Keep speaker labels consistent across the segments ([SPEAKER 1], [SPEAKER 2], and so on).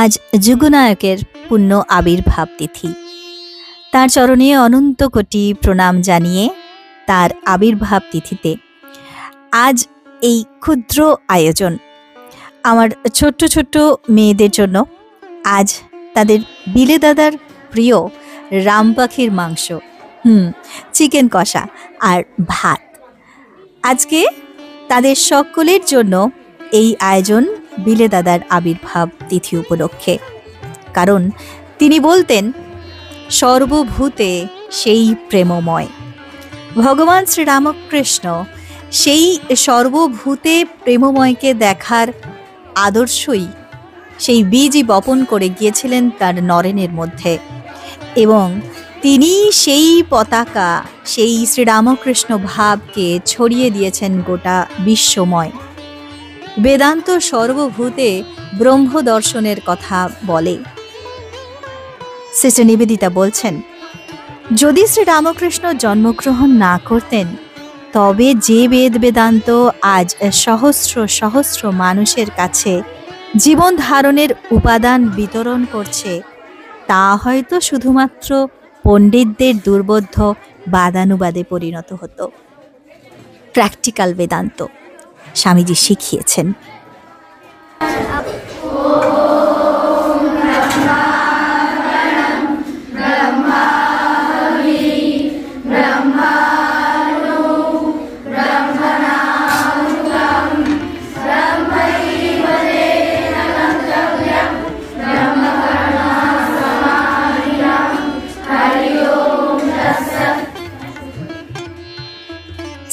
[SPEAKER 1] আজ যুগনায়কের পুণ্য আবির্ভাব তিথি। তার চরণে অনন্ত কোটি প্রণাম জানিয়ে তার আবির্ভাব তিথিতে আজ এই ক্ষুদ্র আয়োজন আমার ছোট্ট ছোট্ট মেয়েদের জন্য। আজ তাদের বিলে দাদার প্রিয় রাম পাখির মাংস, চিকেন কষা আর ভাত। আজকে তাদের সকলের জন্য এই আয়োজন বিলে দাদার আবির্ভাব তিথি উপলক্ষে। কারণ তিনি বলতেন, সর্বভূতে সেই প্রেমময়। ভগবান শ্রীরামকৃষ্ণ সেই সর্বভূতে প্রেমময়কে দেখার আদর্শই, সেই বীজই বপন করে গিয়েছিলেন তার নরেনের মধ্যে, এবং তিনি সেই পতাকা, সেই শ্রীরামকৃষ্ণ ভাবকে ছড়িয়ে দিয়েছেন গোটা বিশ্বময়। বেদান্ত সর্বভূতে ব্রহ্ম দর্শনের কথা বলে। সিস্টার নিবেদিতা বলছেন, যদি শ্রীরামকৃষ্ণ জন্মগ্রহণ না করতেন, তবে যে বেদ বেদান্ত আজ সহস্র সহস্র মানুষের কাছে জীবন ধারণের উপাদান বিতরণ করছে, তা হয়তো শুধুমাত্র পণ্ডিতদের দুর্বোধ্য বাদানুবাদে পরিণত হতো। প্র্যাকটিক্যাল বেদান্ত স্বামীজি শিখিয়েছেন।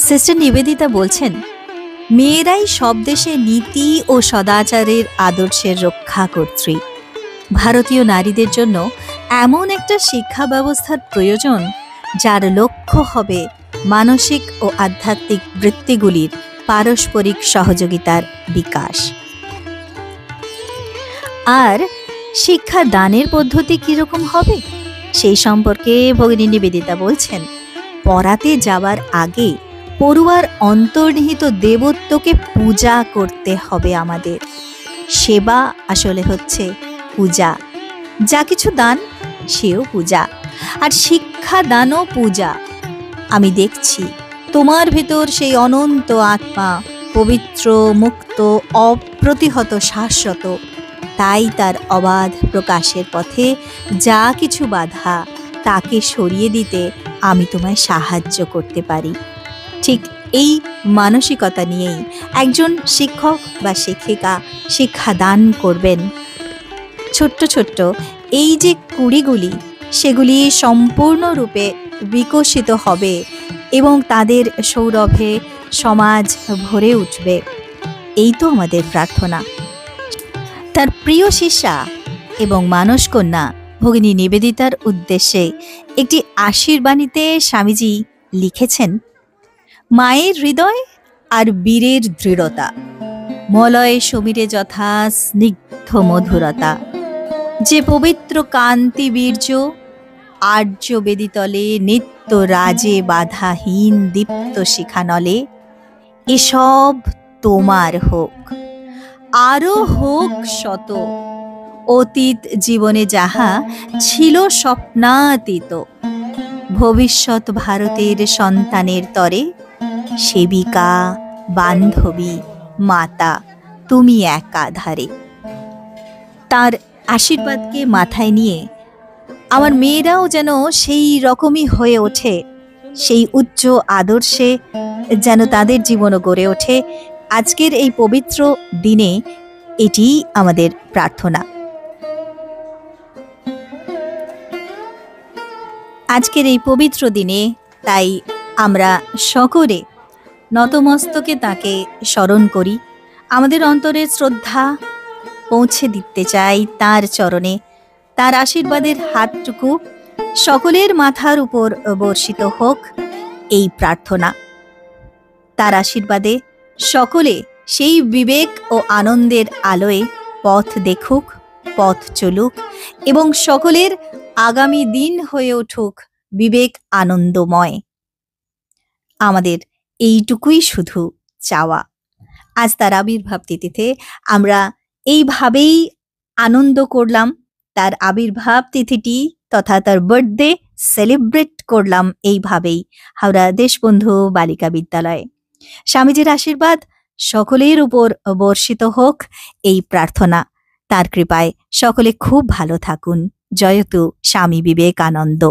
[SPEAKER 1] সিস্টার নিবেদিতা বলছেন, মেয়েরাই সব দেশে নীতি ও সদাচারের আদর্শের রক্ষাকর্ত্রী। ভারতীয় নারীদের জন্য এমন একটা শিক্ষা ব্যবস্থার প্রয়োজন, যার লক্ষ্য হবে মানসিক ও আধ্যাত্মিক বৃত্তিগুলির পারস্পরিক সহযোগিতার বিকাশ। আর শিক্ষা দানের পদ্ধতি কিরকম হবে সেই সম্পর্কে ভগিনী নিবেদিতা বলছেন, পড়াতে যাবার আগে পড়ুয়ার অন্তর্নিহিত দেবত্বকে পূজা করতে হবে আমাদের। সেবা আসলে হচ্ছে পূজা। যা কিছু দান সেও পূজা, আর শিক্ষা দানও পূজা। আমি দেখছি তোমার ভেতর সেই অনন্ত আত্মা, পবিত্র, মুক্ত, অপ্রতিহত, শাশ্বত। তাই তার অবাধ প্রকাশের পথে যা কিছু বাধা, তাকে সরিয়ে দিতে আমি তোমায় সাহায্য করতে পারি। ঠিক এই মানসিকতা নিয়েই একজন শিক্ষক বা শিক্ষিকা শিক্ষাদান করবেন। ছোট্ট ছোট্ট এই যে কুড়িগুলি, সেগুলি সম্পূর্ণরূপে বিকশিত হবে এবং তাদের সৌরভে সমাজ ভরে উঠবে। এই তো আমাদের প্রার্থনা। তার প্রিয় শিষ্যা এবং মানসকন্যা ভগিনী নিবেদিতার উদ্দেশ্যে একটি আশীর্বাণীতে স্বামীজি লিখেছেন, মায়ের হৃদয় আর বীরের দৃঢ়তা, মলয় সমীরে যথা স্নিগ্ধ মধুরতা, যে পবিত্র কান্তি বীর্য আর্য বেদিতলে নিত্য রাজে বাধাহীন দীপ্ত শিখানলে, এসব তোমার হোক, আরো হোক শত, অতীত জীবনে যাহা ছিল স্বপ্নাতীত, ভবিষ্যৎ ভারতের সন্তানের তরে সেবিকা, বান্ধবী, মাতা তুমি একাধারে। তার আশীর্বাদকে মাথায় নিয়ে আমার মেয়েরাও যেন সেই রকমই হয়ে ওঠে, সেই উচ্চ আদর্শে যেন তাদের জীবনও গড়ে ওঠে। আজকের এই পবিত্র দিনে এটি আমাদের প্রার্থনা। আজকের এই পবিত্র দিনে তাই আমরা সকলে নতমস্তকে তাকে স্মরণ করি, আমাদের অন্তরে শ্রদ্ধা পৌঁছে দিতে চাই তার চরণে। তার আশীর্বাদের হাতটুকু সকলের মাথার উপর বর্ষিত হোক, এই প্রার্থনা। তার আশীর্বাদে সকলে সেই বিবেক ও আনন্দের আলোয় পথ দেখুক, পথ চলুক, এবং সকলের আগামী দিন হয়ে উঠুক বিবেক আনন্দময়। আমাদের এইটুকুই শুধু চাওয়া। আজ তার আবির্ভাব তিথিতে আমরা এইভাবেই আনন্দ করলাম, তার আবির্ভাব তিথিটি তথা তার বার্থডে সেলিব্রেট করলাম এইভাবেই হাওড়া দেশবন্ধু বালিকা বিদ্যালয়ে। স্বামীজির আশীর্বাদ সকলের উপর বর্ষিত হোক এই প্রার্থনা। তার কৃপায় সকলে খুব ভালো থাকুন। জয়তু স্বামী বিবেকানন্দ।